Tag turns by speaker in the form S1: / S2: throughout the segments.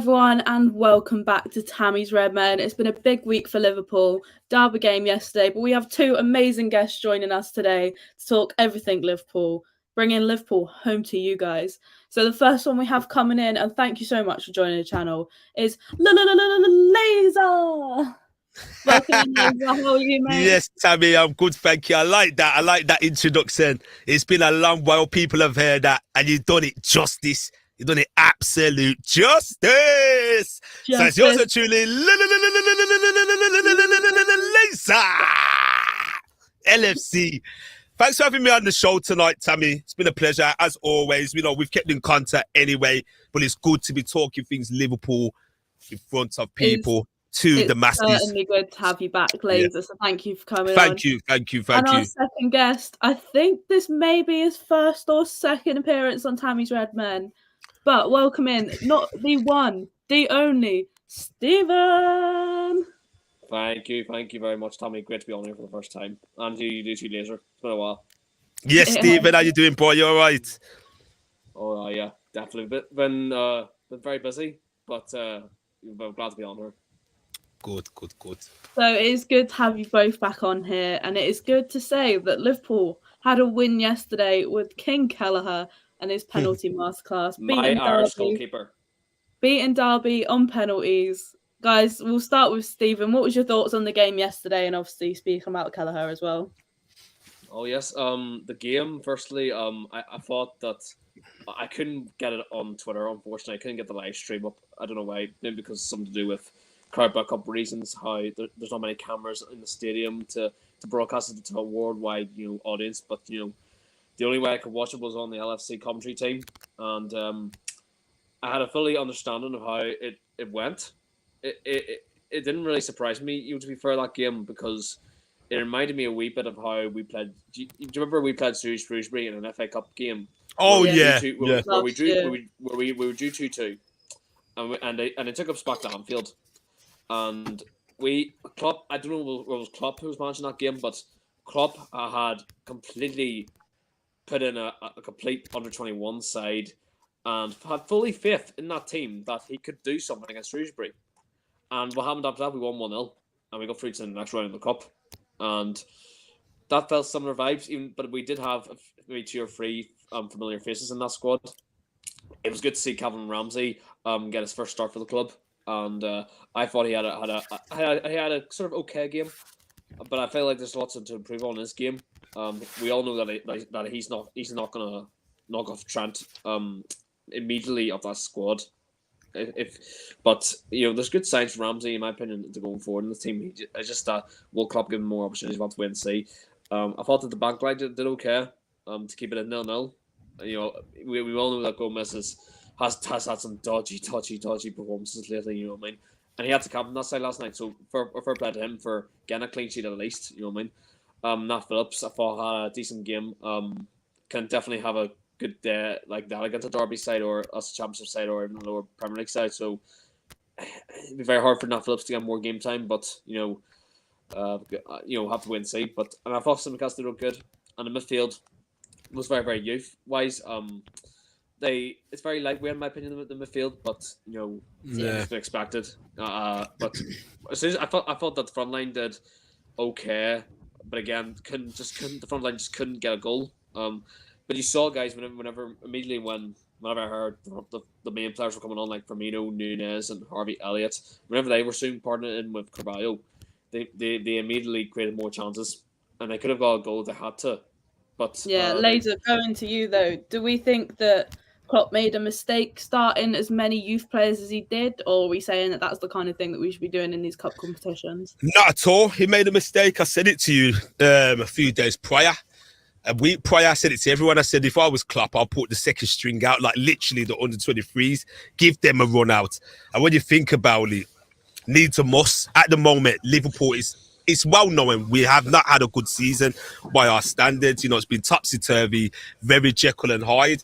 S1: everyone, and welcome back to Tammy's Red Men. It's been a big week for Liverpool. Derby game yesterday, but we have two amazing guests joining us today to talk everything Liverpool, bringing Liverpool home to you guys. So the first one we have coming in, and thank you so much for joining the channel, is Lazer. Welcome in, Lazer. How are you, mate?
S2: Yes, Tammy, I'm good, thank you. I like that introduction. It's been a long while. People have heard that, and you've done it justice. You've done it absolute justice. So it's yours truly, Lazer LFC. Thanks for having me on the show tonight, Tammy. It's been a pleasure, as always. You know, we've kept in contact anyway, but it's good to be talking things Liverpool in front of people. To the masses.
S1: It's certainly good to have you back, Lazer. Yeah. So thank you for coming on.
S2: Thank you.
S1: And our second guest, I think this may be his first or second appearance on Tammy's Red Men, but welcome in, not the one, the only, Stephen.
S3: Thank you very much, Tammy. Great to be on here for the first time. And you do too, Lazer. It's been a while.
S2: Yes, Stephen, how you doing, boy? You all right?
S3: Oh, yeah, definitely. Been very busy, but I'm glad to be on here.
S2: Good.
S1: So it is good to have you both back on here, and it is good to say that Liverpool had a win yesterday with King Kelleher and his penalty masterclass.
S3: My Irish goalkeeper.
S1: Beating Derby on penalties. Guys, we'll start with Stephen. What was your thoughts on the game yesterday, and obviously speaking about Kelleher as well?
S3: Oh, yes. The game, firstly, I thought that I couldn't get it on Twitter, unfortunately. I couldn't get the live stream up. I don't know why. Maybe because it's something to do with crowd backup reasons, how there's not many cameras in the stadium to broadcast it to a worldwide audience. But the only way I could watch it was on the LFC commentary team, and I had a fully understanding of how it went. It didn't really surprise me, to be fair, that game, because it reminded me a wee bit of how we played. Do you remember we played Shrewsbury in an FA Cup game?
S2: Oh yeah,
S3: where we drew 2-2, and they took us back to Anfield. And Klopp, I don't know if it was Klopp who was managing that game, but Klopp had completely put in a complete under-21 side and had fully faith in that team that he could do something against Shrewsbury. And what happened after that, we won 1-0, and we got through to the next round of the Cup. And that felt similar vibes, but we did have maybe 2 or 3 familiar faces in that squad. It was good to see Calvin Ramsey get his first start for the club. And I thought he had a sort of okay game, but I feel like there's lots to improve on in this game. We all know that he's not gonna knock off Trent immediately off that squad. But there's good signs for Ramsey, in my opinion, to going forward in the team. It's just that World Cup give him more opportunities. We'll have to wait and see. I thought that the back line did okay to keep it at 0-0. We all know that Gomez has had some dodgy performances lately, you know what I mean? And he had to captain that side last night, so fair play to him for getting a clean sheet at least, you know what I mean? Nat Phillips, I thought, had a decent game. Can definitely have a good day like that against a Derby side or a Championship side or even a lower Premier League side, so it'd be very hard for Nat Phillips to get more game time, but, have to wait and see. And I thought Simicast did good, and the midfield was very, very youth-wise. It's very lightweight in my opinion, the midfield, but it's been expected. But as soon as I thought that the front line did okay, but again the front line just couldn't get a goal. But you saw guys whenever I heard the main players were coming on, like Firmino, Nunez, and Harvey Elliott, whenever they were soon partnered in with Carvalho, they immediately created more chances, and they could have got a goal if they had to. But
S1: Lazer, going to you though, do we think that Klopp made a mistake starting as many youth players as he did, or are we saying that that's the kind of thing that we should be doing in these cup competitions?
S2: Not at all. He made a mistake. I said it to you a few days prior. A week prior, I said it to everyone. I said, if I was Klopp, I'll put the second string out, like literally the under-23s, give them a run out. And when you think about it, needs a must. At the moment, Liverpool it's well known we have not had a good season by our standards. It's been topsy-turvy, very Jekyll and Hyde.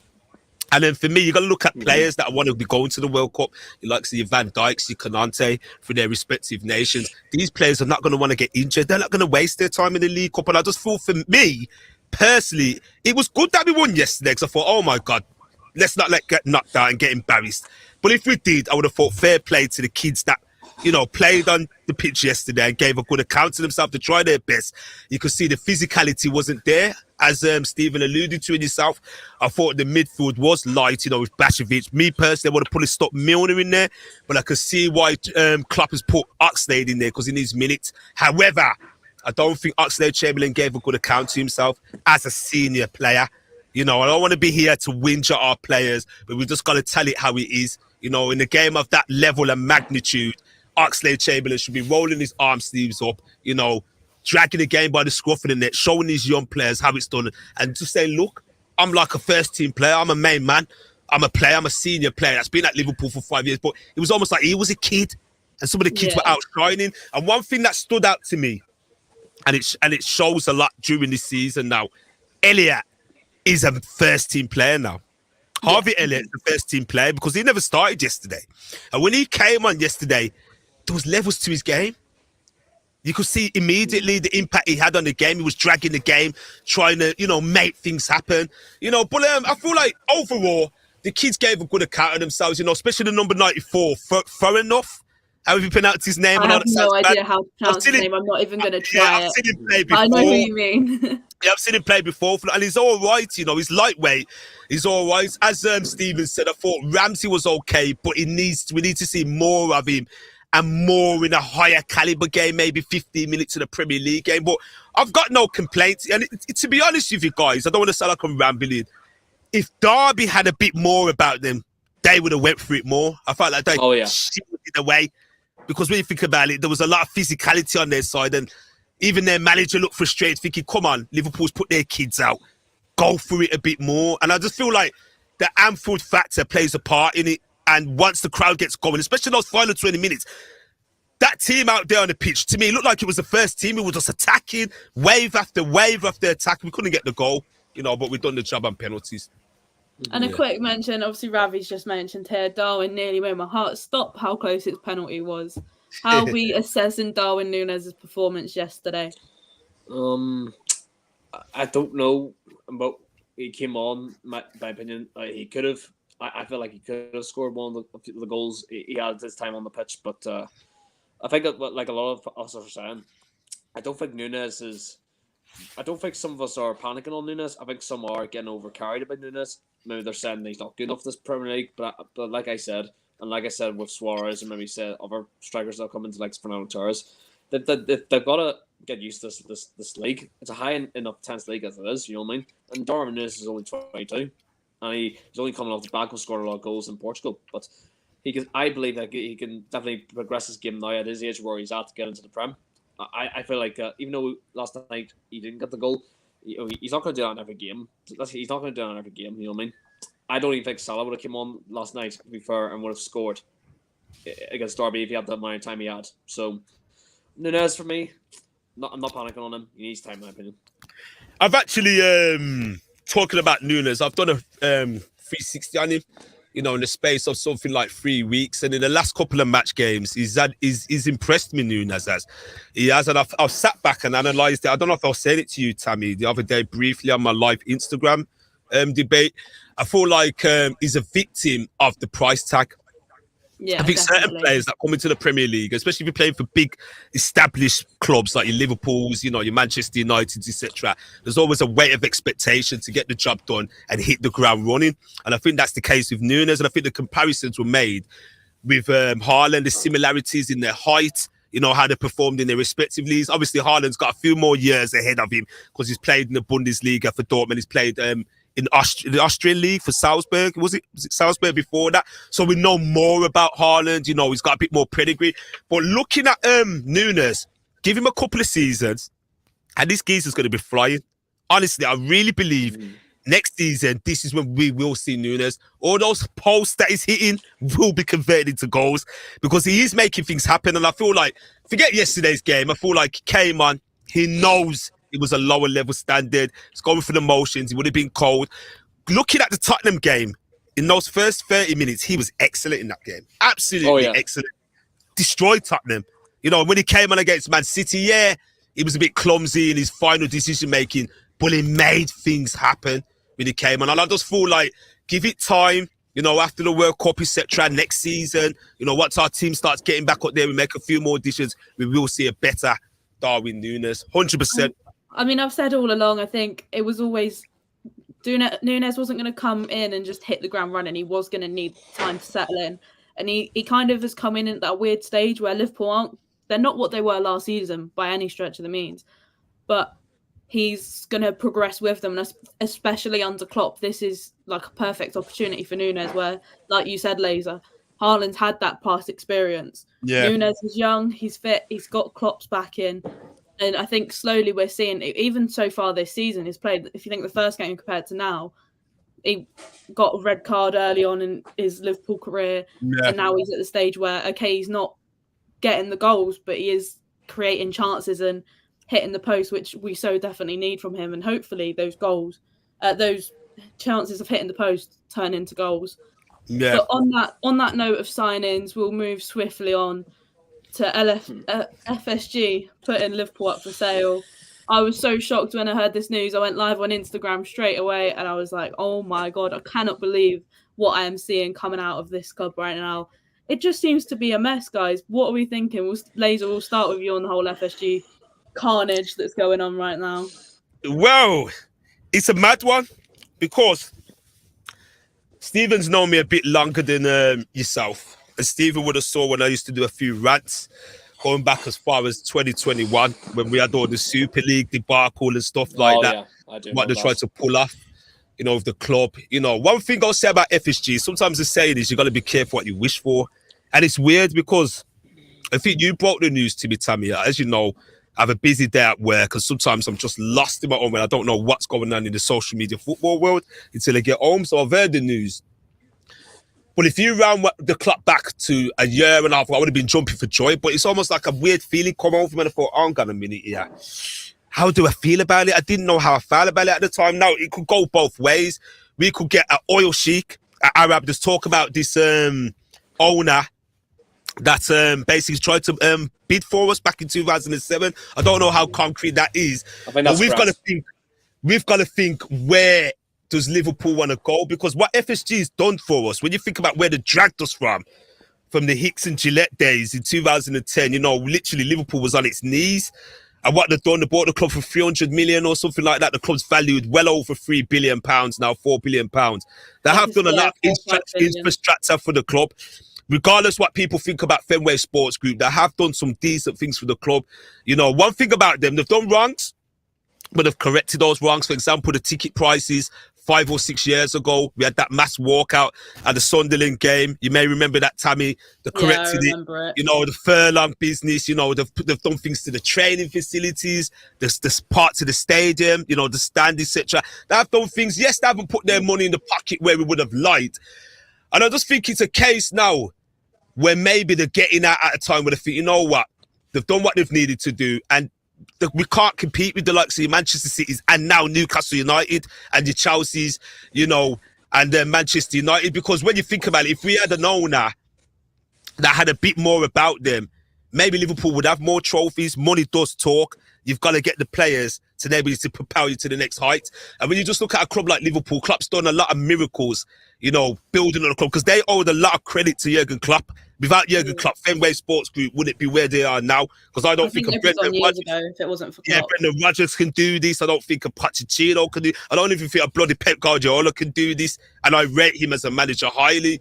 S2: And then for me, you got to look at players that want to be going to the World Cup. You like see Van Dijk, see Konate for their respective nations. These players are not going to want to get injured. They're not going to waste their time in the League Cup. And I just thought, for me, personally, it was good that we won yesterday, because I thought, oh my God, let's not get knocked out and get embarrassed. But if we did, I would have thought fair play to the kids that, played on the pitch yesterday and gave a good account to themselves to try their best. You could see the physicality wasn't there, as Stephen alluded to in himself. I thought the midfield was light, with Bashovic. Me personally, I would have probably stopped Milner in there, but I could see why Klopp has put Oxlade in there because he needs minutes. However, I don't think Oxlade-Chamberlain gave a good account to himself as a senior player. I don't want to be here to whinge at our players, but we just got to tell it how it is. In a game of that level and magnitude, Oxlade-Chamberlain should be rolling his arm sleeves up, dragging the game by the scruff of the neck, showing these young players how it's done, and just saying, look, I'm like a first-team player. I'm a main man. I'm a player. I'm a senior player that's been at Liverpool for 5 years. But it was almost like he was a kid, and some of the kids were outshining. And one thing that stood out to me, and it shows a lot during this season now, Elliott is a first-team player now. Harvey Elliott's a first-team player because he never started yesterday. And when he came on yesterday, there was levels to his game. You could see immediately the impact he had on the game. He was dragging the game, trying to, make things happen. But I feel like overall, the kids gave a good account of themselves, especially the number 94, fair enough. How have you pronounced his name?
S1: I have no idea how to pronounce his name. I'm not even going to try it.
S2: I've seen him play before.
S1: I know who you mean.
S2: Yeah, I've seen him play before, and he's all right. He's lightweight. He's all right. As Stephen said, I thought Ramsey was okay, but we need to see more of him and more in a higher caliber game, maybe 15 minutes in a Premier League game. But I've got no complaints. And to be honest with you guys, I don't want to sound like I'm rambling. If Derby had a bit more about them, they would have went for it more. I felt like they shifted it away. Because when you think about it, there was a lot of physicality on their side, and even their manager looked frustrated, thinking, come on, Liverpool's put their kids out. Go for it a bit more. And I just feel like the Anfield factor plays a part in it. And once the crowd gets going, especially those final 20 minutes, that team out there on the pitch, to me, it looked like it was the first team. It was just attacking, wave after attack. We couldn't get the goal, but we've done the job on penalties.
S1: And a quick mention, obviously Ravi's just mentioned here, Darwin nearly made my heart stop how close his penalty was. How are we assessing Darwin Núñez's performance yesterday?
S3: I don't know, but he came on, my opinion, he could have, I feel like he could have scored one of the goals he had his time on the pitch, but I think that, like a lot of us are saying, I don't think some of us are panicking on Núñez. I think some are getting overcarried about Núñez. Maybe they're saying he's not good enough for this Premier League, but like I said with Suarez and maybe said other strikers that come into like Fernando Torres, they've got to get used to this league. It's a high enough tense league as it is, you know what I mean? And Darwin Núñez is only 22, and he's only coming off the back of scoring a lot of goals in Portugal. But I believe that he can definitely progress his game now at his age where he's at to get into the Prem. I feel like even though last night he didn't get the goal, he's not going to do that in every game. He's not going to do that in every game, you know what I mean? I don't even think Salah would have come on last night, to be fair, and would have scored against Derby if he had that amount of time he had. So, Núñez for me, I'm not panicking on him. He needs time, in my opinion.
S2: I've actually, talking about Núñez, I've done a 360 on him, in the space of something like 3 weeks. And in the last couple of match games, he's impressed me, Núñez has. He has, and I've sat back and analysed it. I don't know if I'll say it to you, Tammy, the other day briefly on my live Instagram debate. I feel like he's a victim of the price tag.
S1: Yeah,
S2: I think certain players that come into the Premier League, especially if you're playing for big established clubs like your Liverpools, your Manchester Uniteds, etc., there's always a weight of expectation to get the job done and hit the ground running. And I think that's the case with Núñez. And I think the comparisons were made with Haaland, the similarities in their height, how they performed in their respective leagues. Obviously, Haaland's got a few more years ahead of him because he's played in the Bundesliga for Dortmund. He's played in the Austrian league for Salzburg. Was it Salzburg before that? So we know more about Haaland. He's got a bit more pedigree. But looking at Núñez, give him a couple of seasons, and this geezer's going to be flying. Honestly, I really believe next season, this is when we will see Núñez. All those posts that he's hitting will be converted into goals because he is making things happen. And I feel like, forget yesterday's game, I feel like he came on, he knows it was a lower level standard. He's going for the motions. He would have been cold. Looking at the Tottenham game, in those first 30 minutes, he was excellent in that game. Absolutely excellent. Destroyed Tottenham. When he came on against Man City, he was a bit clumsy in his final decision making, but he made things happen when he came on. And I just feel like, give it time. You know, after the World Cup, etc., next season, you know, once our team starts getting back up there, we make a few more additions, we will see a better Darwin Núñez, 100%.
S1: I mean, I've said all along, I think it was always Núñez wasn't going to come in and just hit the ground running. He was going to need time to settle in. And he kind of has come in at that weird stage where Liverpool they're not what they were last season by any stretch of the means. But he's going to progress with them, and especially under Klopp. This is like a perfect opportunity for Núñez where, like you said, Lazer, Haaland's had that past experience. Yeah. Núñez is young, he's fit, he's got Klopp's back in. And I think slowly we're seeing, even so far this season, he's played, if you think the first game compared to now, he got a red card early on in his Liverpool career. Yeah. And now he's at the stage where, okay, he's not getting the goals, but he is creating chances and hitting the post, which we so definitely need from him. And hopefully those goals, those chances of hitting the post turn into goals. Yeah. But on that note of signings, we'll move swiftly on to FSG putting Liverpool up for sale. I was so shocked when I heard this news. I went live on Instagram straight away and I was like, oh my God, I cannot believe what I am seeing coming out of this club right now. It just seems to be a mess, guys. What are we thinking? Lazer, we'll start with you on the whole FSG carnage that's going on right now.
S2: Well, it's a mad one because Stephen's known me a bit longer than yourself. And Stephen would have saw when I used to do a few rants going back as far as 2021 when we had all the Super League debacle and stuff like that. Yeah, I do what they tried to pull off, you know, with the club. You know, one thing I'll say about FSG, sometimes the saying is you got to be careful what you wish for. And it's weird because I think you broke the news to me, Tammy. As you know, I have a busy day at work and sometimes I'm just lost in my own and I don't know what's going on in the social media football world until I get home. So I've heard the news. But if you round the clock back to a year and a half, I would have been jumping for joy. But it's almost like a weird feeling come over me and I thought, hang on a minute here. How do I feel about it? I didn't know how I felt about it at the time. Now, it could go both ways. We could get an oil sheik, an Arab, that's talk about this owner that basically tried to bid for us back in 2007. I don't know how concrete that is. I think that's we've got to think where does Liverpool want to go? Because what FSG has done for us, when you think about where they dragged us from the Hicks and Gillette days in 2010, you know, literally Liverpool was on its knees. And what they've done, they bought the club for 300 million or something like that. The club's valued well over £3 billion now, £4 billion. They have done a lot of infrastructure for the club. Regardless what people think about Fenway Sports Group, they have done some decent things for the club. You know, one thing about them, they've done wrongs, but they've corrected those wrongs. For example, the ticket prices 5 or 6 years ago, we had that mass walkout at the Sunderland game. You may remember that, Tammy. They corrected it. You know, the furlong business, you know, they've done things to the training facilities, the parts of the stadium, you know, the stand, etc. They have done things. Yes, they haven't put their money in the pocket where we would have liked. And I just think it's a case now where maybe they're getting out at a time where they think, you know what, they've done what they've needed to do. And we can't compete with the likes of Manchester Cities and now Newcastle United and the Chelseas, you know, and then Manchester United. Because when you think about it, if we had an owner that had a bit more about them, maybe Liverpool would have more trophies. Money does talk. You've got to get the players to be able to propel you to the next height. And when you just look at a club like Liverpool, Klopp's done a lot of miracles, you know, building on the club, because they owe a lot of credit to Jurgen Klopp. Without Jurgen Klopp, Fenway Sports Group wouldn't be where they are now. Because I don't think Brendan Rodgers, if it wasn't for Klopp. Brendan Rodgers can do this. I don't think a Pochettino can do. I don't even think a bloody Pep Guardiola can do this. And I rate him as a manager highly.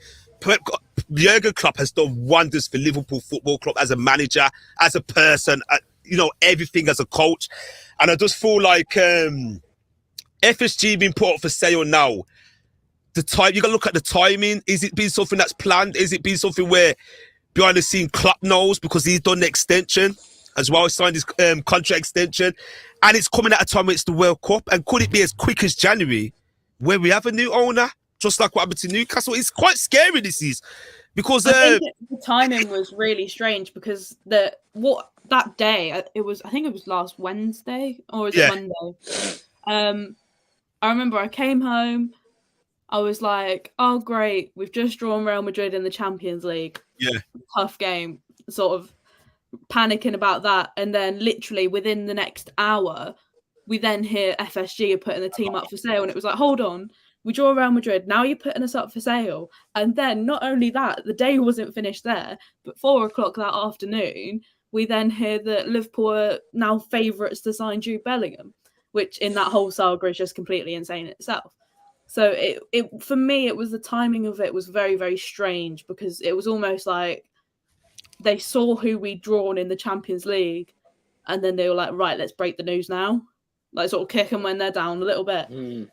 S2: Jurgen Klopp has done wonders for Liverpool Football Club as a manager, as a person, you know, everything as a coach. And I just feel like FSG being put up for sale now. The time, you got to look at the timing. Is it been something that's planned? Is it been something where behind the scene Klopp knows because he's done the extension as well, signed his contract extension, and it's coming at a time when it's the World Cup? And could it be as quick as January where we have a new owner, just like what happened to Newcastle? It's quite scary, this is, because
S1: I think the timing was really strange because that day it was, I think it was last Wednesday or was it Monday? I remember I came home. I was like, oh, great. We've just drawn Real Madrid in the Champions League.
S2: Yeah.
S1: Tough game. Sort of panicking about that. And then literally within the next hour, we then hear FSG are putting the team up for sale. And it was like, hold on. We draw Real Madrid. Now you're putting us up for sale. And then not only that, the day wasn't finished there, but 4:00 that afternoon, we then hear that Liverpool are now favourites to sign Jude Bellingham, which in that whole saga is just completely insane itself. So it for me, it was the timing of it was very, very strange because it was almost like they saw who we'd drawn in the Champions League and then they were like, right, let's break the news now. Like sort of kick them when they're down a little bit.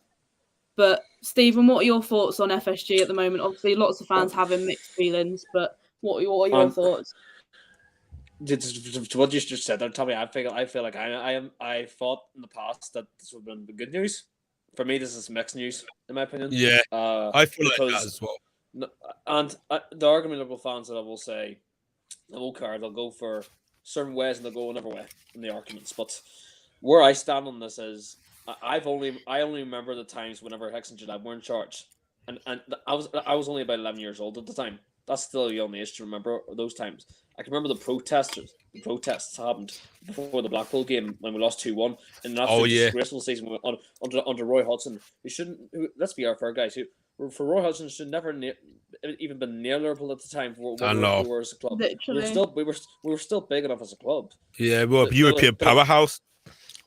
S1: But Stephen, what are your thoughts on FSG at the moment? Obviously, lots of fans having mixed feelings, but what are your thoughts?
S3: To what you just said there, Tommy, I feel like I thought in the past that this would have been good news. For me, this is mixed news, in my opinion.
S2: Yeah, I feel like that as well.
S3: And the argument of fans that I will say, they won't care. They'll go for certain ways and they'll go another way in the arguments. But where I stand on this is, I only remember the times whenever Hicks and Gillette were in charge, and I was only about 11 years old at the time. That's still a young age to remember those times. I can remember the protests happened before the Blackpool game when we lost 2-1 in an absolutely disgraceful season under Roy Hodgson. Let's be fair, guys. For Roy Hodgson should never even been near Liverpool at the time. We were as a club. We were still big enough as a club.
S2: Yeah, well, European powerhouse.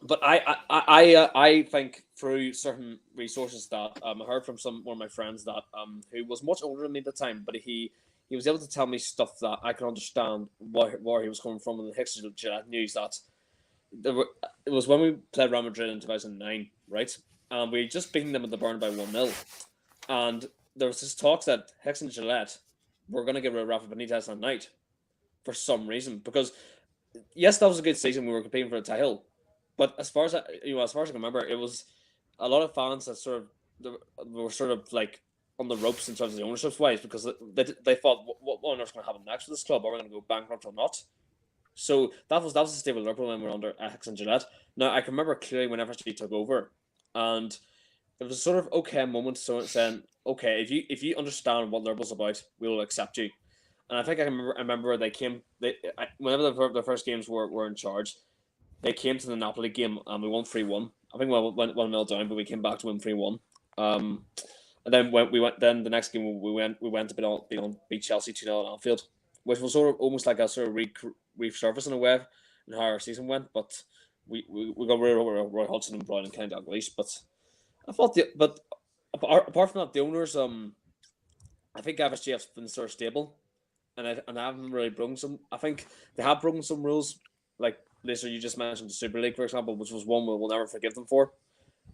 S3: But I think through certain resources that I heard from one of my friends that who was much older than me at the time, but he was able to tell me stuff that I could understand where he was coming from in the Hicks Gillette news. That it was when we played Real Madrid in 2009, right? And we just beaten them at the Burn by 1-0, and there was this talk that Hicks and Gillette were going to get rid of Rafa Benitez that night for some reason, because yes, that was a good season. We were competing for the title. But as far as I can remember, it was a lot of fans that were sort of like on the ropes in terms of the ownership wise, because they thought, what on earth's going to happen next with this club? Are we going to go bankrupt or not? So that was the state of Liverpool when we were under Hicks and Gillette. Now I can remember clearly when FSG took over, and it was a sort of okay moment, so saying, okay, if you understand what Liverpool's about, we will accept you. And I think I remember whenever their first games were in charge. They came to the Napoli game and we won 3-1. I think we went 1-0 down, but we came back to win 3-1. And then Then the next game we went to beat Chelsea 2-0 at Anfield, which was sort of almost like a sort of resurface in a way in how our season went. But we got rid of Roy Hodgson and Brian and Kenny Dalglish. But I thought apart from that, the owners I think FSG have been sort of stable, and I haven't really broken some. I think they have broken some rules, like Lazer, you just mentioned the Super League, for example, which was one we'll never forgive them for.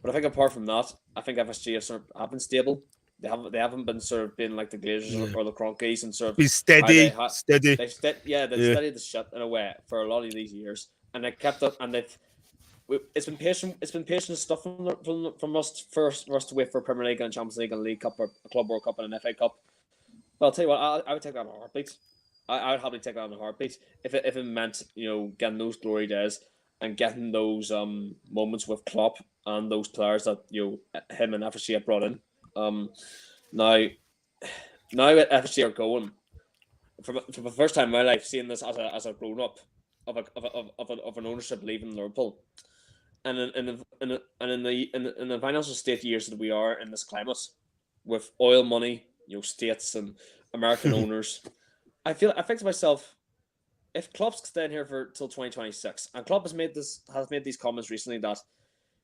S3: But I think apart from that, I think FSG have been stable. They haven't been sort of been like the Glazers or the Cronkies and sort of
S2: be steady.
S3: They've steadied the shit in a way for a lot of these years, and they kept up. And it's been patient. It's been patient stuff from us to wait for Premier League and Champions League and League Cup or a Club World Cup and an FA Cup. But I'll tell you what, I would take that in a heartbeat. I would happily take that in a heartbeat if it meant getting those glory days and getting those moments with Klopp and those players that him and FSG have brought in. Now FSG are going for the first time in my life seeing this as a grown up of an ownership leaving Liverpool, and in the financial state years that we are in this climate with oil money, states and American owners. I think to myself, if Klopp's staying here till 2026, and Klopp has made these comments recently that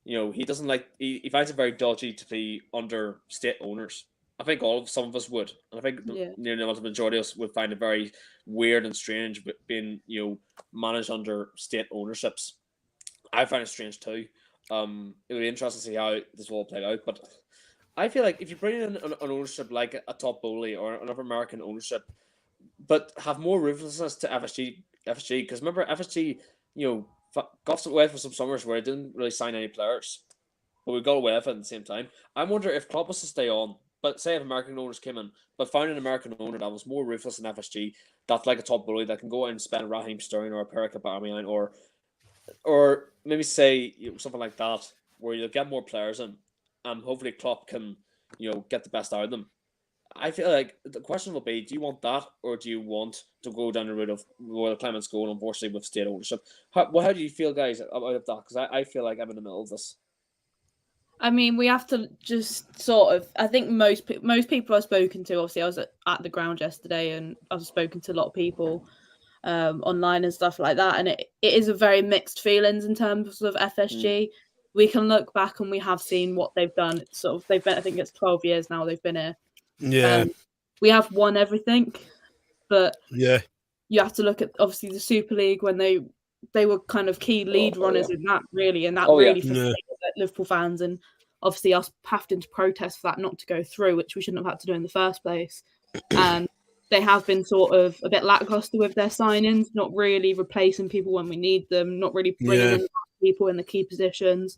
S3: he doesn't like he finds it very dodgy to be under state owners. I think some of us would, and I think the majority of us would find it very weird and strange being managed under state ownerships. I find it strange too. It would be interesting to see how this will all play out, but I feel like if you bring in an ownership like a Top Bowley or another American ownership, but have more ruthlessness to FSG, because remember FSG, got away for some summers where it didn't really sign any players, but we got away with it at the same time. I wonder if Klopp was to stay on, but say if American owners came in, but found an American owner that was more ruthless than FSG, that's like a Top Bowley that can go out and spend Raheem Sterling or a Pierre Aubameyang or maybe say something like that, where you'll get more players in, and hopefully Klopp can get the best out of them. I feel like the question will be, do you want that, or do you want to go down the route of where the Clement's going, unfortunately, with state ownership? How do you feel, guys, about that? Because I feel like I'm in the middle of this.
S1: I mean, we have to just sort of. I think most people I've spoken to. Obviously, I was at the ground yesterday, and I've spoken to a lot of people online and stuff like that. And it is a very mixed feelings in terms of FSG. We can look back and we have seen what they've done. It's sort of they've been. I think it's 12 years now they've been here.
S2: Yeah.
S1: We have won everything, but
S2: Yeah.
S1: you have to look at obviously the Super League when they were kind of key lead runners in that really, and that really frustrated Liverpool fans, and obviously us having to protest for that not to go through, which we shouldn't have had to do in the first place. And they have been sort of a bit lackluster with their signings, not really replacing people when we need them, not really bringing in people in the key positions,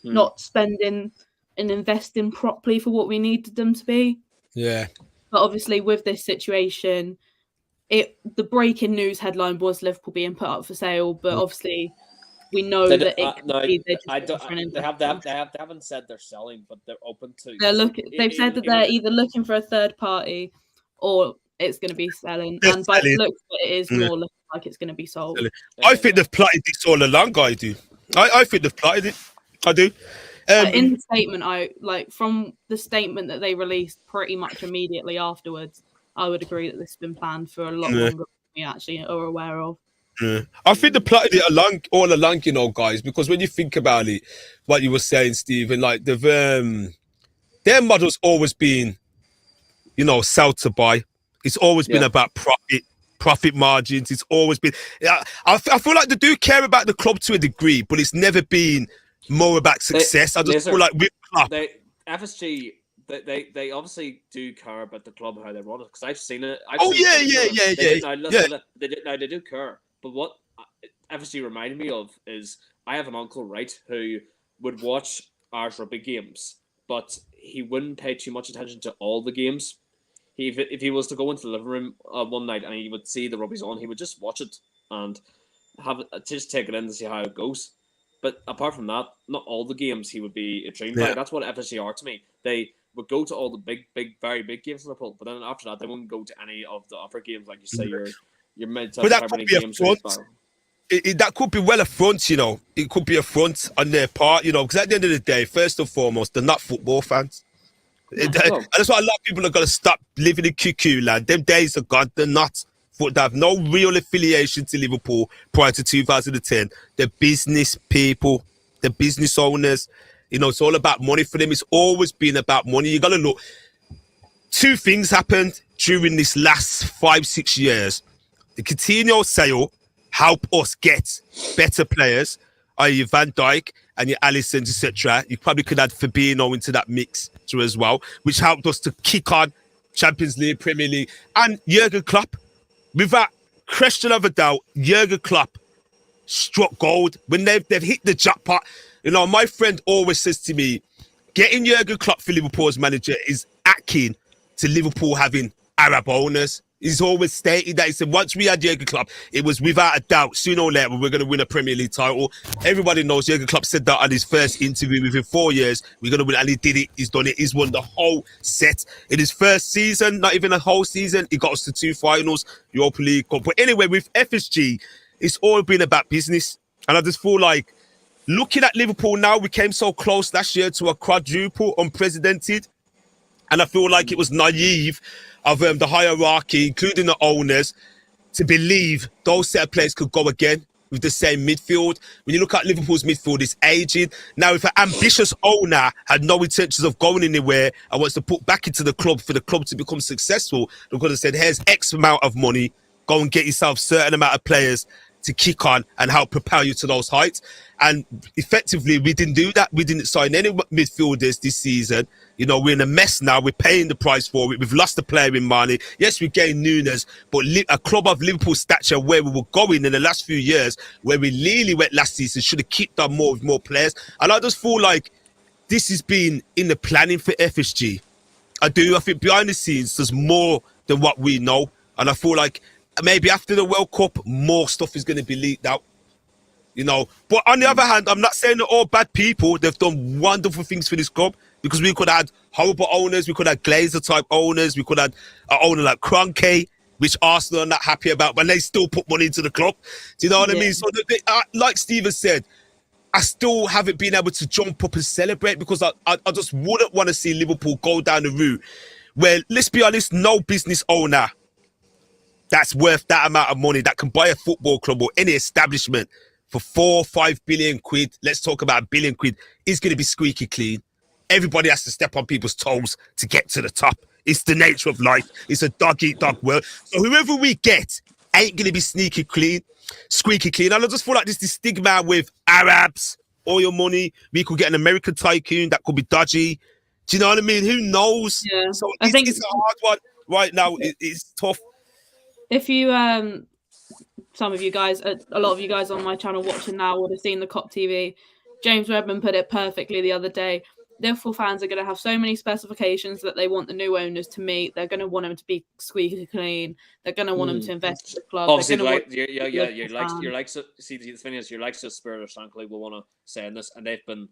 S1: not spending and investing properly for what we needed them to be.
S2: Yeah.
S1: But obviously with this situation, the breaking news headline was Liverpool being put up for sale, but obviously we know that
S3: they haven't said they're selling, but they're open to.
S1: They've said that they're either looking for a third party or it's going to be selling, and by the looks of it is more looking like it's going to be sold.
S2: I think they've plotted this all along. I do. I think they've plotted it. I do.
S1: In the statement, from the statement that they released pretty much immediately afterwards, I would agree that this has been planned for a lot longer than we actually are aware of.
S2: Yeah. I think they plotted it all along, you know, guys, because when you think about it, what you were saying, Stephen, like their model's always been, you know, sell to buy. It's always been about profit margins. It's always been. I feel like they do care about the club to a degree, but it's never been more about success. I just feel like with
S3: FSG. They obviously do care about the club, how they run it, because I've seen it. They do care. But what FSG reminded me of is I have an uncle, right, who would watch Irish rugby games, but he wouldn't pay too much attention to all the games. If he was to go into the living room one night and he would see the rugby's on, he would just watch it and just take it in to see how it goes. But apart from that, not all the games he would be intrigued by. That's what FSG are to me. They would go to all the very big games in Liverpool, but then after that, they wouldn't go to any of the upper games, like you say, your mid-top games.
S2: That could be well a front, you know. It could be a front on their part, you know, because at the end of the day, first and foremost, they're not football fans. And that's why a lot of people are going to stop living in cuckoo land. Them days are gone. They're not. They have no real affiliation to Liverpool prior to 2010. They're business people. They're business owners. You know, it's all about money for them. It's always been about money. You got to look. Two things happened during this last 5-6 years. The Coutinho sale helped us get better players, i.e. Van Dijk and your Alisson, etc. You probably could add Fabinho into that mix too as well, which helped us to kick on Champions League, Premier League, and Jurgen Klopp. Without question of a doubt, Jurgen Klopp struck gold when they've hit the jackpot. You know, my friend always says to me, getting Jurgen Klopp for Liverpool as manager is akin to Liverpool having Arab owners. He's always stated that. He said once we had Jurgen Klopp, it was without a doubt, sooner or later, we're going to win a Premier League title. Everybody knows Jurgen Klopp said that on his first interview. Within 4 years, we're going to win. And he did it. He's done it. He's won the whole set. In his first season, not even a whole season, he got us to 2 finals, Europa League Cup. But anyway, with FSG, it's all been about business. And I just feel like, looking at Liverpool now, we came so close last year to a quadruple, unprecedented. And I feel like it was naive of the hierarchy, including the owners, to believe those set of players could go again with the same midfield. When you look at Liverpool's midfield, it's aging. Now, if an ambitious owner had no intentions of going anywhere and wants to put back into the club for the club to become successful, they're going to say, here's X amount of money, go and get yourself a certain amount of players to kick on and help propel you to those heights. And effectively, we didn't do that. We didn't sign any midfielders this season. You know, we're in a mess now. We're paying the price for it. We've lost a player in Mane. Yes, we gained Nunes, but a club of Liverpool stature where we were going in the last few years, where we really went last season, should have kicked on more with more players. And I just feel like this has been in the planning for FSG. I do. I think behind the scenes, there's more than what we know. And I feel like maybe after the World Cup, more stuff is going to be leaked out. You know, but on the other hand, I'm not saying they're all bad people. They've done wonderful things for this club, because we could have had horrible owners. We could have Glazer type owners. We could have an owner like Kroenke, which Arsenal are not happy about, but they still put money into the club. Do you know what I mean? So, like Stephen said, I still haven't been able to jump up and celebrate because I just wouldn't want to see Liverpool go down the route where, let's be honest, no business owner that's worth that amount of money that can buy a football club or any establishment for 4 or 5 billion quid. Let's talk about a billion quid. Is going to be squeaky clean. Everybody has to step on people's toes to get to the top. It's the nature of life. It's a dog-eat-dog world. So whoever we get ain't going to be squeaky clean. And I just feel like this stigma with Arabs, oil money. We could get an American tycoon that could be dodgy. Do you know what I mean? Who knows?
S1: Yeah.
S2: So
S1: I think
S2: it's a hard one right now. It's tough.
S1: If you, some of you guys, a lot of you guys on my channel watching now would have seen the COP TV. James Redman put it perfectly the other day. Liverpool fans are going to have so many specifications that they want the new owners to meet. They're going to want them to be squeaky clean. They're going to want them to invest in the club.
S3: Obviously, you're like so. See, the thing is, you're like so Spirit or Shankly will want to say in this, and they've been,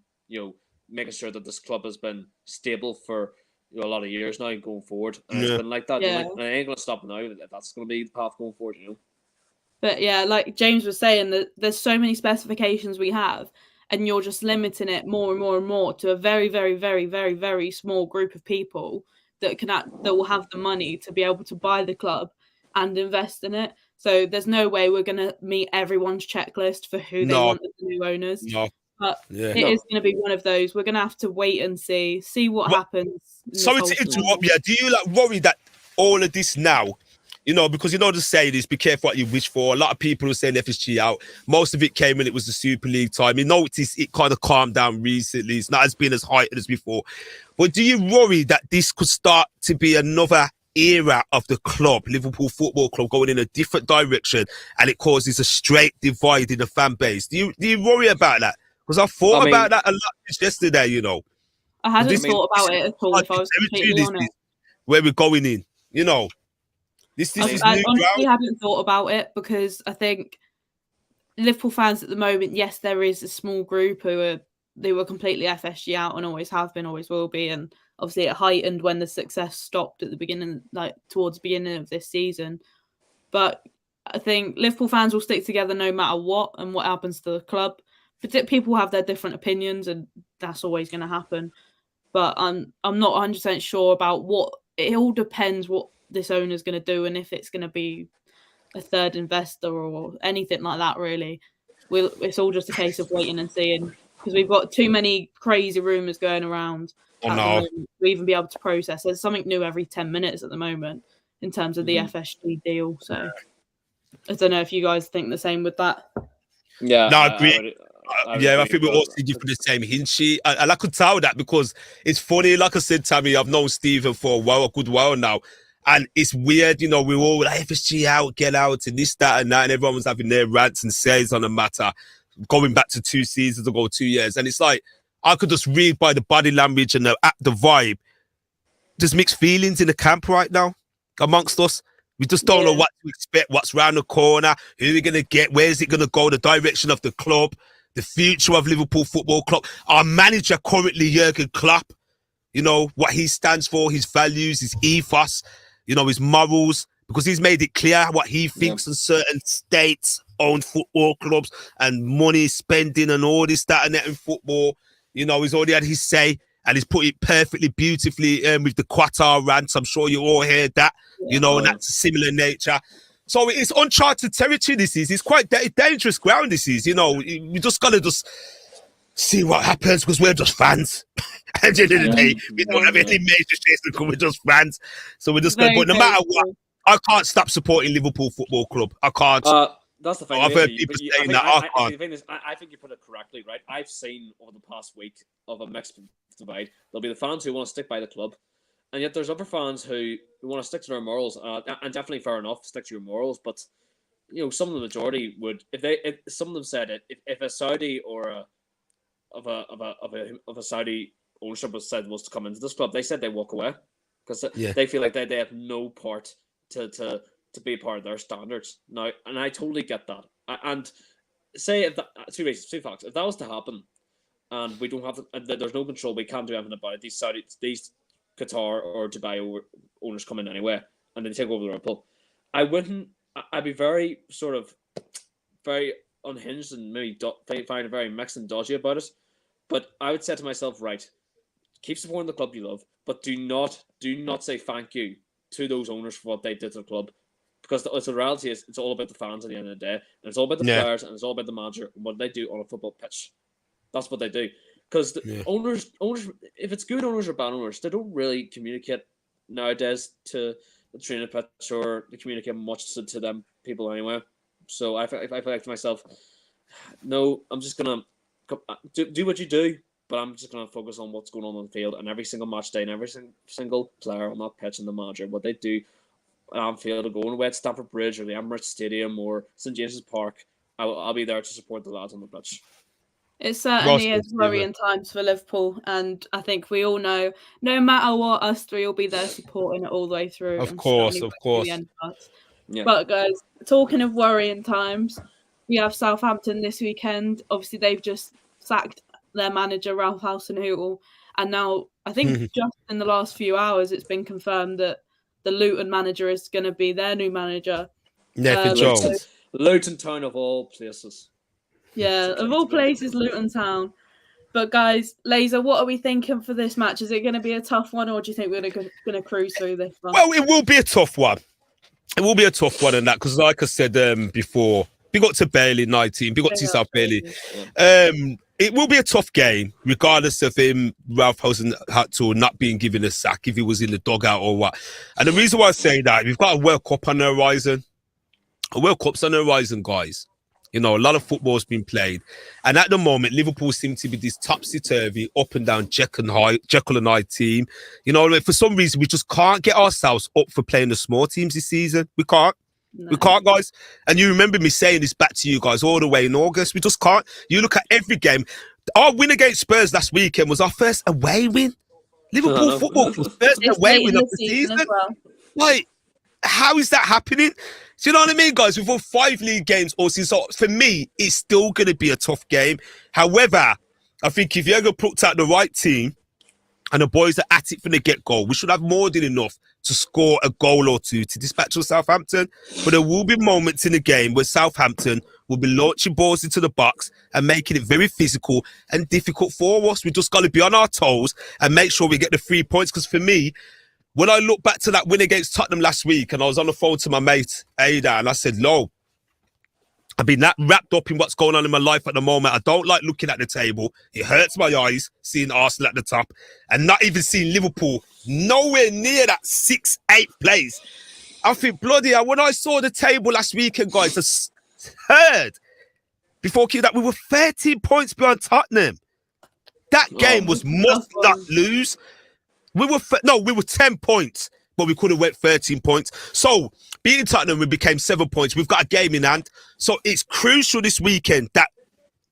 S3: making sure that this club has been stable for a lot of years now going forward, and it's been like that.
S1: Yeah.
S3: And it ain't going to stop now. That's going to be the path going forward,
S1: But yeah, like James was saying, that there's so many specifications we have, and you're just limiting it more and more and more to a very, very, very, very, very small group of people that will have the money to be able to buy the club and invest in it. So there's no way we're going to meet everyone's checklist for who they want as the new owners.
S2: No.
S1: But it is going to be one of those. We're going to have to wait and see what happens.
S2: Sorry to interrupt you. Do you worry that all of this now, because the saying is be careful what you wish for. A lot of people are saying FSG out. Most of it came when it was the Super League time. You notice it kind of calmed down recently. It's not as been as heightened as before. But do you worry that this could start to be another era of the club, Liverpool Football Club, going in a different direction, and it causes a straight divide in the fan base? Do you worry about that? Because I thought about that a lot yesterday,
S1: I hadn't thought about it at all, if I was completely honest.
S2: Where we're going in, This is
S1: I
S2: new
S1: honestly
S2: ground.
S1: hadn't thought about it because I think Liverpool fans at the moment, yes, there is a small group who were completely FSG out and always have been, always will be, and obviously it heightened when the success stopped at the beginning, towards the beginning of this season. But I think Liverpool fans will stick together no matter what and what happens to the club. But people have their different opinions, and that's always going to happen. But I'm not 100% sure about what. It all depends what this owner's going to do and if it's going to be a third investor or anything like that. Really, it's all just a case of waiting and seeing, because we've got too many crazy rumours going around at the moment to even be able to process. There's something new every 10 minutes at the moment in terms of the FSG deal. So I don't know if you guys think the same with that.
S2: Yeah, no, I agree. I think we're all singing for the same hint sheet. And I could tell that because it's funny. Like I said, Tammy, I've known Stephen for a good while now. And it's weird, we're all like, FSG out, get out, and this, that, and that. And everyone was having their rants and says on the matter, going back to 2 seasons ago, 2 years. And it's like, I could just read by the body language and the vibe. There's mixed feelings in the camp right now amongst us. We just don't know what to expect, what's round the corner, who we're going to get, where's it going to go, the direction of the club, the future of Liverpool Football Club. Our manager currently, Jurgen Klopp, what he stands for, his values, his ethos, his morals, because he's made it clear what he thinks on certain states-owned football clubs and money spending and all this, that, and that in football. He's already had his say, and he's put it perfectly, beautifully with the Qatar rants. I'm sure you all heard that, and that's a similar nature. So it's uncharted territory, this is. It's quite dangerous ground, this is. We just got to see what happens, because we're just fans. At the end of the day, we don't have any major shares to come. We're just fans. So we're just going to, but no matter what, I can't stop supporting Liverpool Football Club. I can't.
S3: That's the thing.
S2: I've heard people saying that.
S3: I think you put it correctly, right? I've seen over the past week of a mixed divide. There'll be the fans who want to stick by the club, and yet there's other fans who want to stick to their morals. And definitely fair enough, stick to your morals. But some of the majority would, if some of them said it, if a Saudi or of a Saudi ownership was to come into this club, they said they walk away because they feel like they have no part to be a part of their standards now, and I totally get that. And say if that, two facts. If that was to happen, and we don't have there's no control, we can't do anything about it. These Qatar or Dubai owners come in anyway, and they take over the Liverpool. I'd be very unhinged and maybe find it very mixed and dodgy about it. But I would say to myself, right, keep supporting the club you love, but do not say thank you to those owners for what they did to the club. Because the reality is, it's all about the fans at the end of the day, and it's all about the players, and it's all about the manager and what they do on a football pitch. That's what they do. Because the owners, if it's good owners or bad owners, they don't really communicate nowadays to the training pitch, or they communicate much to them people anyway. So I feel like to myself, no, I'm just gonna do what you do, but I'm just gonna focus on what's going on the field, and every single match day and every single player on that pitch and the manager, what they do at Anfield, or going away at Stamford Bridge or the Emirates Stadium or St James's Park. I'll be there to support the lads on the pitch.
S1: It certainly is worrying times for Liverpool, and I think we all know, no matter what, us three will be there supporting it all the way through.
S2: Of course.
S1: Yeah. But guys, talking of worrying times, we have Southampton this weekend. Obviously, they've just sacked their manager, Ralph Hasenhüttl, and now I think just in the last few hours, it's been confirmed that the Luton manager is going to be their new manager.
S2: Nathan Jones.
S3: Luton Town of all places.
S1: Yeah, of all places, Luton Town. But guys, Lazer, what are we thinking for this match? Is it going to be a tough one, or do you think we're going to cruise through this one?
S2: Well, it will be a tough one. It will be a tough one, and that, because like I said before, big up to Bailey 19, big up to yourself, Bailey. It will be a tough game, regardless of him, Ralph Hasenhüttl, not being given a sack, if he was in the dugout or what. And the reason why I say that, we've got a World Cup on the horizon. A World Cup's on the horizon, guys. You know, a lot of football's been played. And at the moment, Liverpool seem to be this topsy-turvy, up and down Jekyll and Hyde team. You know, for some reason, we just can't get ourselves up for playing the small teams this season. We can't. No. We can't, guys. And you remember me saying this back to you guys all the way in August. We just can't. You look at every game. Our win against Spurs last weekend was our first away win. Liverpool Football Club, first away win of the season. Well. Like, how is that happening? Do you know what I mean, guys? We've won 5 league games all season. So for me, it's still going to be a tough game. However, I think if you're going to put out the right team and the boys are at it from the get-go, we should have more than enough to score a goal or two to dispatch of Southampton. But there will be moments in the game where Southampton will be launching balls into the box and making it very physical and difficult for us. We just got to be on our toes and make sure we get the 3 points. Because for me, when I look back to that win against Tottenham last week, and I was on the phone to my mate, Ada, and I said, "No, I've been that wrapped up in what's going on in my life at the moment. I don't like looking at the table. It hurts my eyes seeing Arsenal at the top and not even seeing Liverpool nowhere near that 6-8 place." I think, bloody hell, when I saw the table last weekend, guys, I heard before that we were 13 points behind Tottenham. That game was must not lose. We were 10 points, but we could have went 13 points. So beating Tottenham, we became 7 points. We've got a game in hand. So it's crucial this weekend that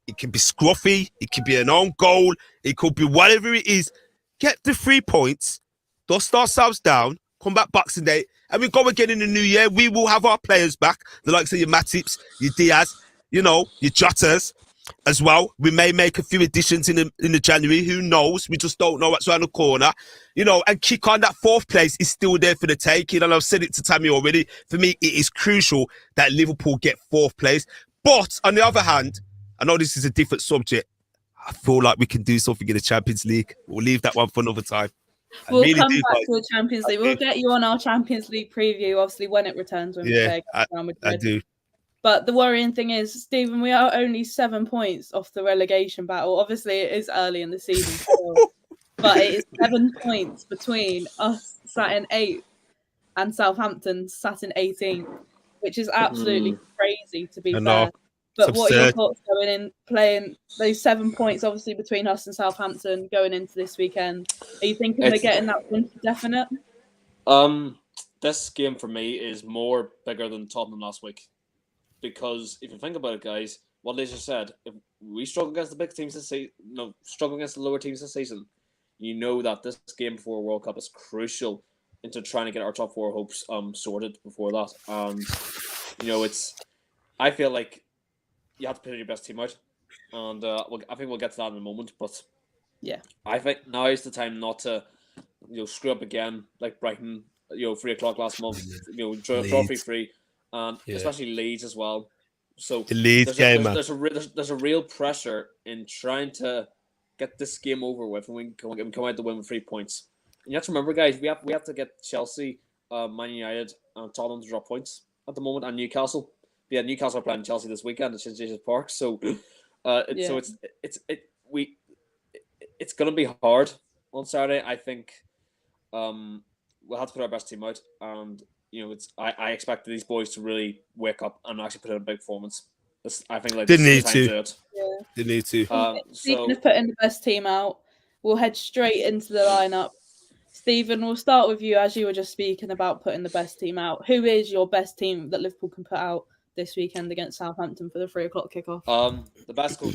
S2: it can be scruffy, it can be an own goal, it could be whatever it is. Get the 3 points, dust ourselves down, come back Boxing Day, and we go again in the new year. We will have our players back, the likes of your Matips, your Diaz, you know, your Jotas as well. We may make a few additions in the January. Who knows? We just don't know what's around the corner. You know, and kick on that 4th place is still there for the taking. And I've said it to Tammy already. For me, it is crucial that Liverpool get 4th place. But on the other hand, I know this is a different subject. I feel like we can do something in the Champions League. We'll leave that one for another time.
S1: We'll come back to the Champions League. We'll get you on our Champions League preview, obviously, when it returns. When we play Real Madrid.
S2: I do.
S1: But the worrying thing is, Stephen, we are only 7 points off the relegation battle. Obviously, it is early in the season still, but it is 7 points between us sat in 8th and Southampton sat in 18th, which is absolutely crazy, to be fair. But what are your thoughts going in, playing those 7 points, obviously, between us and Southampton going into this weekend? Are you thinking we're getting that win for definite?
S3: This game for me is more bigger than Tottenham last week. Because if you think about it, guys, what Lazer said, if we struggle against the big teams this season, struggle against the lower teams this season, you know that this game before World Cup is crucial into trying to get our top 4 hopes sorted before that. And, you know, I feel like you have to put your best team out. And I think we'll get to that in a moment. But
S1: yeah,
S3: I think now is the time not to, screw up again like Brighton, 3 o'clock last month, draw 3-3. And especially Leeds as well. So
S2: The Leeds game, man.
S3: There's a real pressure in trying to get this game over with, and we can come out to win with 3 points. And you have to remember, guys, we have to get Chelsea, Man United, and Tottenham to drop points at the moment, and Newcastle. Yeah, Newcastle are playing Chelsea this weekend at St James's Park, so it's going to be hard on Saturday. I think we'll have to put our best team out, and I expect these boys to really wake up and actually put in a big performance. I think
S2: they need to. They need to.
S1: Speaking of putting the best team out, we'll head straight into the lineup. Stephen, we'll start with you, as you were just speaking about putting the best team out. Who is your best team that Liverpool can put out this weekend against Southampton for the 3:00 kickoff?
S3: The best for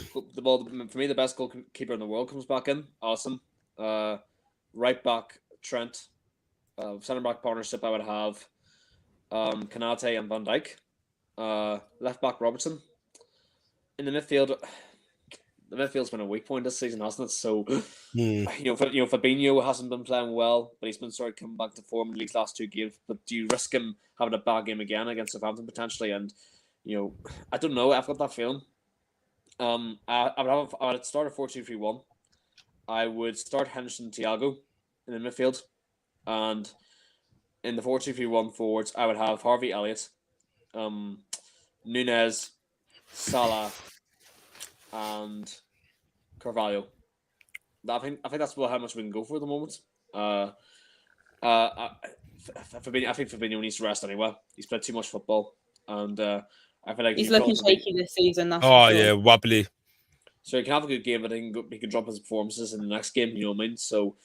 S3: me, the best goalkeeper in the world comes back in. Awesome. Right back Trent. Centre back partnership I would have Kanate and Van Dijk. Left back Robertson. In the midfield, the midfield's been a weak point this season, hasn't it? So, Fabinho hasn't been playing well, but he's been sort of coming back to form in these last 2 games. But do you risk him having a bad game again against Southampton potentially? And I don't know. I've got that feeling. I would start a 4-2-3-1. I would start Henderson, Thiago in the midfield, and in the 4-2-3-1 forwards, I would have Harvey Elliott, Nunez, Salah, and Carvalho. I think that's about how much we can go for at the moment. I think Fabinho needs to rest anyway. He's played too much football, and I feel like
S1: he's looking shaky this season. That's
S2: yeah, wobbly.
S3: So he can have a good game, but he can drop his performances in the next game. You know what I mean? So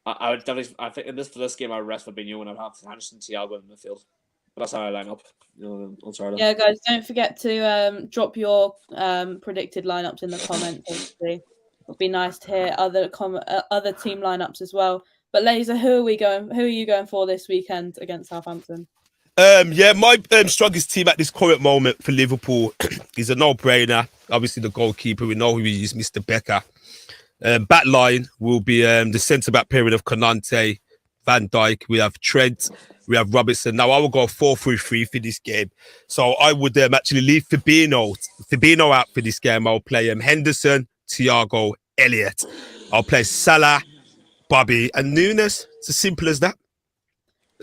S3: I would definitely. I think for this game, I would rest Fabinho and I'd have Henderson, Thiago in the midfield. But that's how I line up. On Saturday.
S1: Yeah, guys, don't forget to drop your predicted lineups in the comments. Obviously, it'd be nice to hear other team lineups as well. But Lazer, who are you going for this weekend against Southampton?
S2: My strongest team at this current moment for Liverpool is a no-brainer. Obviously, the goalkeeper, we know who he is, Mr. Becker. Back line will be the centre-back pairing of Konate, Van Dijk. We have Trent, we have Robertson. Now, I will go 4-3-3 for this game. So I would actually leave Fabinho out for this game. I'll play Henderson, Thiago, Elliott. I'll play Salah, Bobby, and Nunes. It's as simple as that.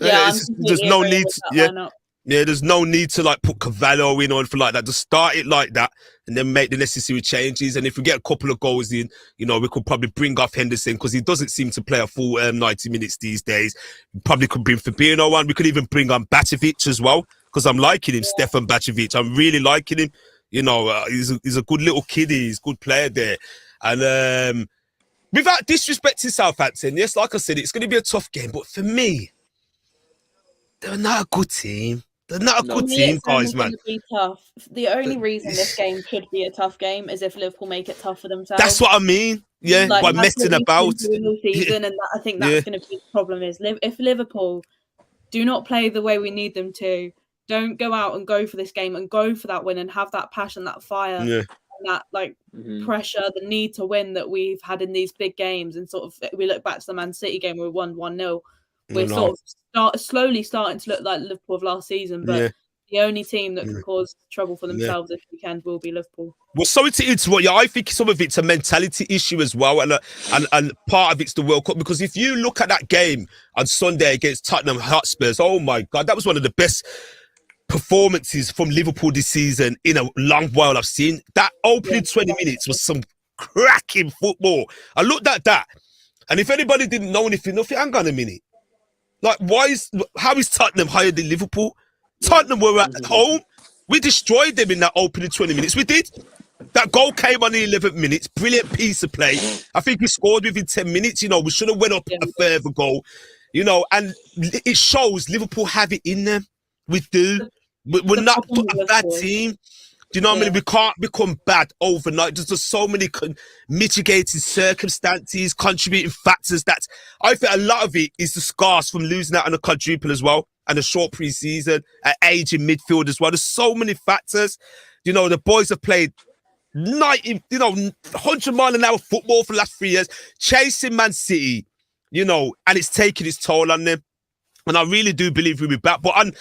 S1: Yeah,
S2: there's no need to, there's no need to put Cavallo in or anything like that. Just start it like that and then make the necessary changes. And if we get a couple of goals in, we could probably bring off Henderson because he doesn't seem to play a full 90 minutes these days. We probably could bring Fabinho on. We could even bring on Bačević as well because I'm liking him, Stefan Bačević. I'm really liking him. He's a good little kiddie. He's a good player there. And without disrespecting Southampton, yes, like I said, it's going to be a tough game. But for me, they're not a good team. They're not a good team, guys, man.
S1: Be tough. The only reason this game could be a tough game is if Liverpool make it tough for themselves.
S2: That's what I mean. Yeah, by messing about.
S1: Season, and I think that's going to be the problem is if Liverpool do not play the way we need them to, don't go out and go for this game and go for that win and have that passion, that fire, and that pressure, the need to win that we've had in these big games. And sort of, we look back to the Man City game where we won 1-0. We're sort of slowly starting to look like Liverpool of last season, but the only team that can cause trouble for themselves this weekend will be Liverpool.
S2: Well, sorry to interrupt you. I think some of it's a mentality issue as well, and part of it's the World Cup. Because if you look at that game on Sunday against Tottenham Hotspurs, oh my God, that was one of the best performances from Liverpool this season in a long while I've seen. That opening 20 minutes was some cracking football. I looked at that, and if anybody didn't know anything, hang on a minute. How is Tottenham higher than Liverpool? Tottenham were at home. We destroyed them in that opening 20 minutes. We did. That goal came on the 11th minute. Brilliant piece of play. I think we scored within 10 minutes. We should have went up a further goal. And it shows Liverpool have it in them. We do. We're not a bad team. Do you know what I mean? We can't become bad overnight. There's just so many mitigating circumstances, contributing factors. I think a lot of it is the scars from losing out on a quadruple as well, and a short pre-season, age in midfield as well. There's so many factors. The boys have played 100-mile-an-hour football for the last 3 years, chasing Man City, and it's taking its toll on them. And I really do believe we'll be back. But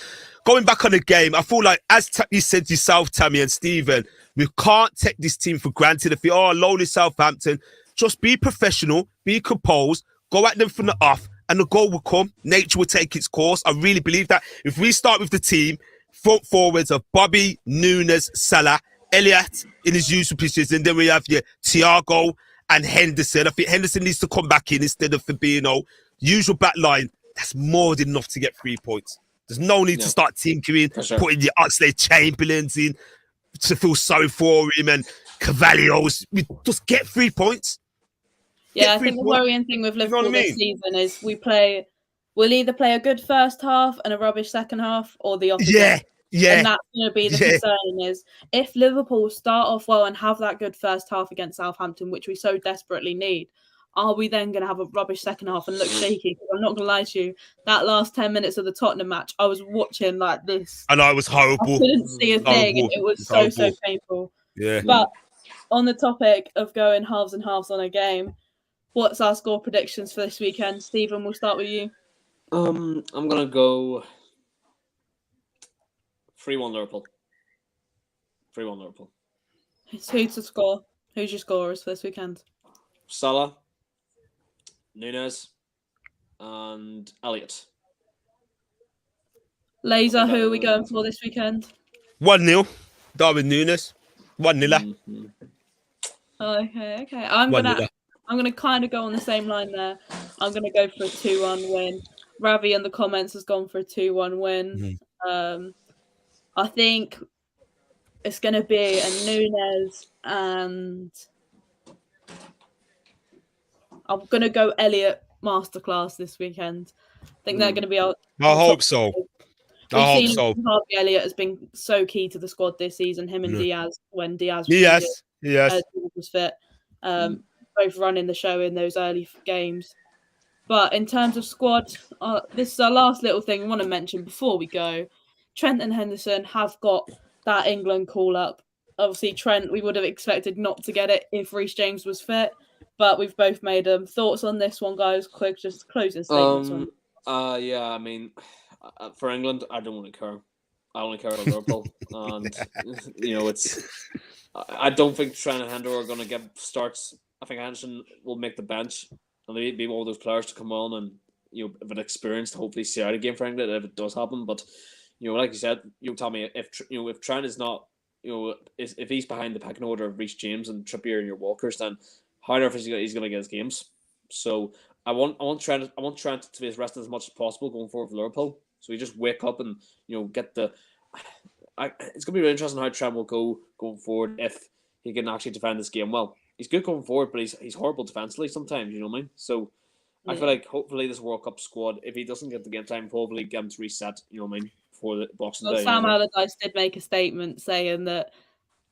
S2: going back on the game, I feel like, as you said yourself, Tammy and Stephen, we can't take this team for granted. If you are lowly Southampton, just be professional, be composed, go at them from the off, and the goal will come. Nature will take its course. I really believe that. If we start with the team, front forwards of Bobby, Nunes, Salah, Elliott in his usual positions, and then we have your Thiago and Henderson. I think Henderson needs to come back in instead of Fabinho. Usual back line. That's more than enough to get 3 points. There's no need to start tinkering, putting your Oxlade-Chamberlains in to feel sorry for him and Cavalios. We just get 3 points.
S1: Yeah, I think the worrying thing with Liverpool this season is we'll either play a good first half and a rubbish second half, or the opposite. Yeah. And that's going to be the concern, is if Liverpool start off well and have that good first half against Southampton, which we so desperately need, are we then going to have a rubbish second half and look shaky? Because I'm not going to lie to you, that last 10 minutes of the Tottenham match, I was watching like this.
S2: And I was horrible.
S1: I couldn't see a thing. And it was so painful.
S2: Yeah.
S1: But on the topic of going halves and halves on a game, what's our score predictions for this weekend? Stephen, we'll start with you.
S3: I'm going to go 3-1 Liverpool. 3-1 Liverpool.
S1: Who's to score? Who's your scorers for this weekend?
S3: Salah, Nunes, and Elliott.
S1: Lazer, who are we going for this weekend?
S2: 1-0. Darwin Nunes. 1-0.
S1: Okay. I'm gonna kind of go on the same line there. I'm gonna go for a 2-1 win. Ravi in the comments has gone for a 2-1 win. I think it's gonna be a Nunes, and I'm gonna go Elliott Masterclass this weekend. I think they're gonna be I
S2: hope so.
S1: Harvey Elliott has been so key to the squad this season. Him and Diaz, when Diaz was fit, both running the show in those early games. But in terms of squad, this is our last little thing I want to mention before we go. Trent and Henderson have got that England call-up. Obviously, Trent, we would have expected not to get it if Reece James was fit, but we've both made them. Thoughts on this one, guys? Quick, just closing statements on.
S3: Yeah, I mean, for England, I don't want to care. I only care about Liverpool, and it's. I don't think Trent and Hendo are going to get starts. I think Henderson will make the bench, and they be one of those players to come on and if an experience to hopefully see out a game for England if it does happen. But like you said, you tell me if Trent is not if he's behind the pecking order of Reece James and Trippier and your Walkers, then how on earth is he's going to get his games? So I want Trent to be rested as much as possible going forward for Liverpool. So we just wake up and get the. It's going to be really interesting how Trent will go going forward if he can actually defend this game well. He's good going forward, but he's horrible defensively sometimes. You know what I mean? So I feel like hopefully this World Cup squad, if he doesn't get the game time, hopefully get him to reset. You know what I mean? Before the Boxing Day.
S1: Sam Allardyce did make a statement saying that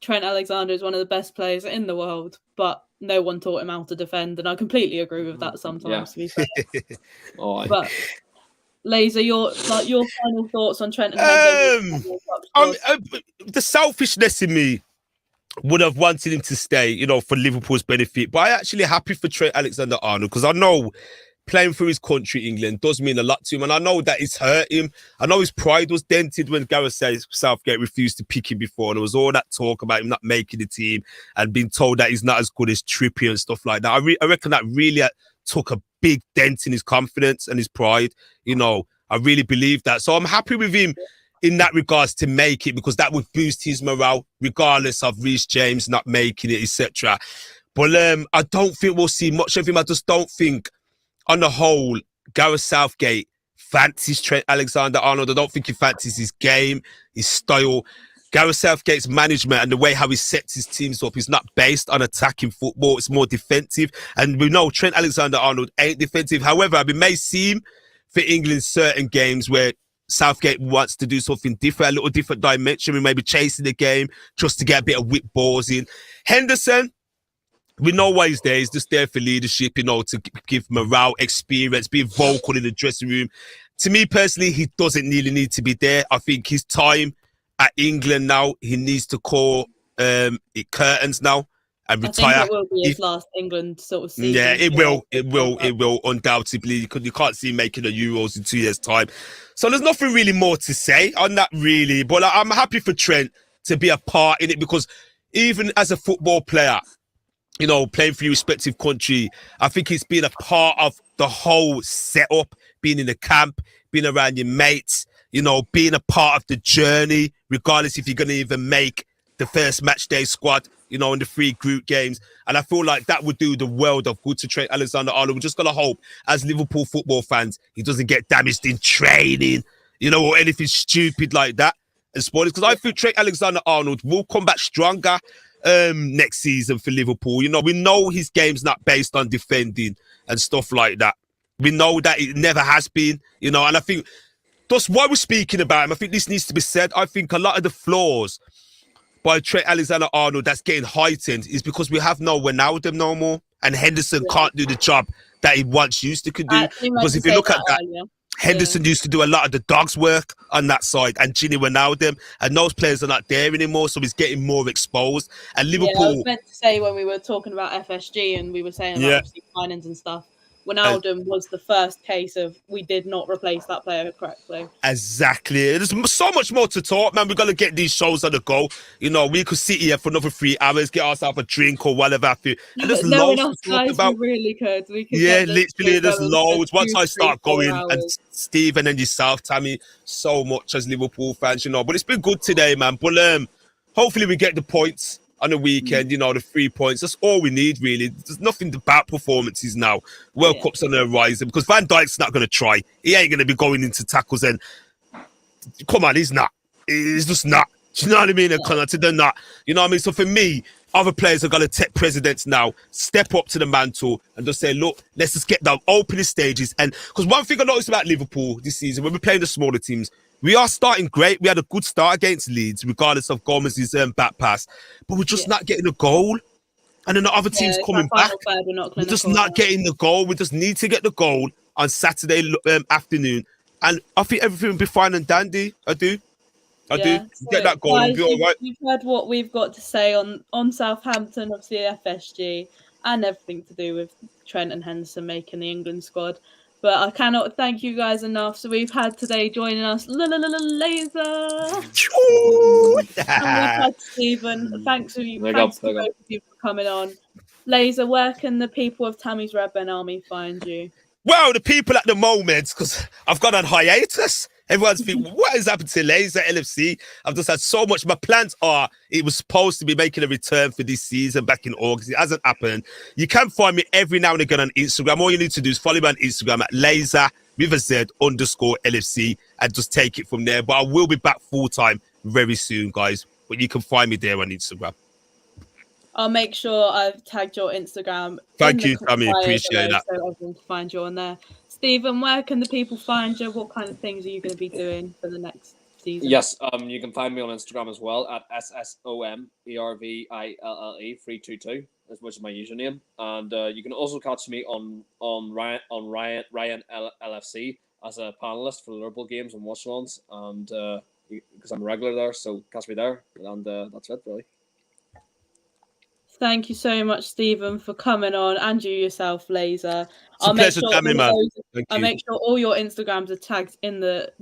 S1: Trent Alexander is one of the best players in the world, but no one taught him how to defend, and I completely agree with that sometimes. To be fair, but Lazer, your final thoughts on Trent and Hendo?
S2: The selfishness in me would have wanted him to stay, for Liverpool's benefit, but I'm actually happy for Trent Alexander-Arnold because I know playing for his country, England, does mean a lot to him, and I know that it's hurt him. I know his pride was dented when Gareth Southgate refused to pick him before, and there was all that talk about him not making the team and being told that he's not as good as Trippier and stuff like that. I reckon that really took a big dent in his confidence and his pride. I really believe that. So I'm happy with him in that regards to make it, because that would boost his morale, regardless of Reece James not making it, etc. But I don't think we'll see much of him. I just don't think, on the whole, Gareth Southgate fancies Trent Alexander-Arnold. I don't think he fancies his game, his style. Gareth Southgate's management and the way how he sets his teams up is not based on attacking football. It's more defensive. And we know Trent Alexander-Arnold ain't defensive. However, we may see him for England certain games where Southgate wants to do something different, a little different dimension. We may be chasing the game just to get a bit of whip balls in. Henderson, we know why he's there. He's just there for leadership, to give morale, experience, be vocal in the dressing room. To me personally, he doesn't really need to be there. I think his time at England now, he needs to call it curtains now and
S1: I think
S2: retire.
S1: it will be his last England sort of season.
S2: Yeah, it will undoubtedly. You can't see him making the Euros in 2 years' time. So there's nothing really more to say on that, really. But I'm happy for Trent to be a part in it, because even as a football player, you know, playing for your respective country, I think it's been a part of the whole setup, being in the camp, being around your mates, you know, being a part of the journey, regardless if you're going to even make the first match day squad, you know, in the 3 group games. And I feel like that would do the world of good to Trent Alexander-Arnold. We're just going to hope, as Liverpool football fans, he doesn't get damaged in training, you know, or anything stupid like that. And spoilers, because I feel Trent Alexander-Arnold will come back stronger next season for Liverpool. You know, we know his game's not based on defending and stuff like that. We know that it never has been, you know, and I think that's why we're speaking about him. I think this needs to be said. I think a lot of the flaws by Trent Alexander-Arnold that's getting heightened is because we have no Wijnaldum no more, and Henderson can't do the job that he once used to could do. Because if you look at that, Henderson used to do a lot of the dog's work on that side, and Gini Wijnaldum, and those players are not there anymore, so he's getting more exposed. And Liverpool,
S1: I was meant to say when we were talking about FSG and we were saying about obviously signings and stuff, Wijnaldum was the first case of we did not replace that player correctly.
S2: Exactly. There's so much more to talk, man. We've got to get these shows on the go. You know, we could sit here for another 3 hours, get ourselves a drink or whatever. And there's loads to talk about.
S1: We really could.
S2: Literally, there's loads. Once I start going, and Stephen and yourself, Tammy, so much as Liverpool fans, you know. But it's been good today, man. But hopefully we get the points on the weekend, you know, the 3 points. That's all we need, really. There's nothing about performances now. World Cup's on the horizon, because Van Dijk's not going to try. He ain't going to be going into tackles, and come on, he's not. He's just not. Do you know what I mean? They're not. You know what I mean? So for me, other players are going to take precedence now, step up to the mantle and just say, look, let's just get the opening stages. And because one thing I noticed about Liverpool this season, when we're playing the smaller teams, we are starting great. We had a good start against Leeds, regardless of Gomez's back pass, but we're just not getting a goal. And then the other team's coming back. We're just not getting the goal. We just need to get the goal on Saturday afternoon. And I think everything will be fine and dandy. I do. So get that goal. Guys, we'll be all right.
S1: You've heard what we've got to say on Southampton, obviously FSG, and everything to do with Trent and Henderson making the England squad. But I cannot thank you guys enough. So we've had today joining us Lazer. And we've had Stephen. Thanks to both of you for coming on. Lazer, where can the people of Tammy's Red Men Army find you?
S2: Well, the people at the moment, because I've gone on hiatus. Everyone's thinking, what has happened to Lazer LFC? I've just had so much. My plans are, it was supposed to be making a return for this season back in August. It hasn't happened. You can find me every now and again on Instagram. All you need to do is follow me on Instagram at Lazer with a Z _LFC and just take it from there. But I will be back full time very soon, guys. But you can find me there on Instagram.
S1: I'll make sure I've tagged your Instagram.
S2: Thank you, Tammy. Appreciate that.
S1: So everyone can find you on there. Stephen, where can the people find you? What kind of things are you going to be doing for the next season?
S3: Yes, you can find me on Instagram as well at SSOMERVILLE 322, which is my username. And you can also catch me on Ryan LFC as a panelist for the Liverpool games and watch-alongs, and because I'm a regular there, so catch me there. And that's it, really.
S1: Thank you so much, Stephen, for coming on, and you yourself, Lazer.
S2: I'll make sure
S1: all your Instagrams are tagged in the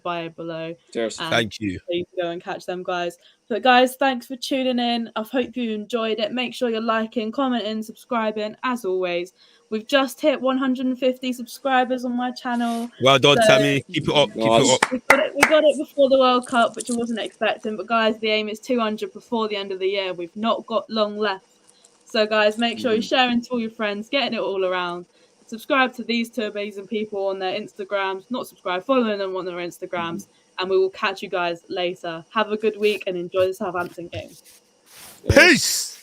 S1: bio below.
S2: Cheers. Thank you.
S1: So you can go and catch them, guys. But guys, thanks for tuning in. I hope you enjoyed it. Make sure you're liking, commenting, subscribing. As always, we've just hit 150 subscribers on my channel.
S2: Well done, Tammy. Keep it up. Keep it up.
S1: We got it before the World Cup, which I wasn't expecting. But guys, the aim is 200 before the end of the year. We've not got long left. So guys, make sure you're sharing to all your friends, getting it all around. Subscribe to these two amazing people on their Instagrams. Not subscribe, following them on their Instagrams. And we will catch you guys later. Have a good week and enjoy the Southampton game.
S2: Peace!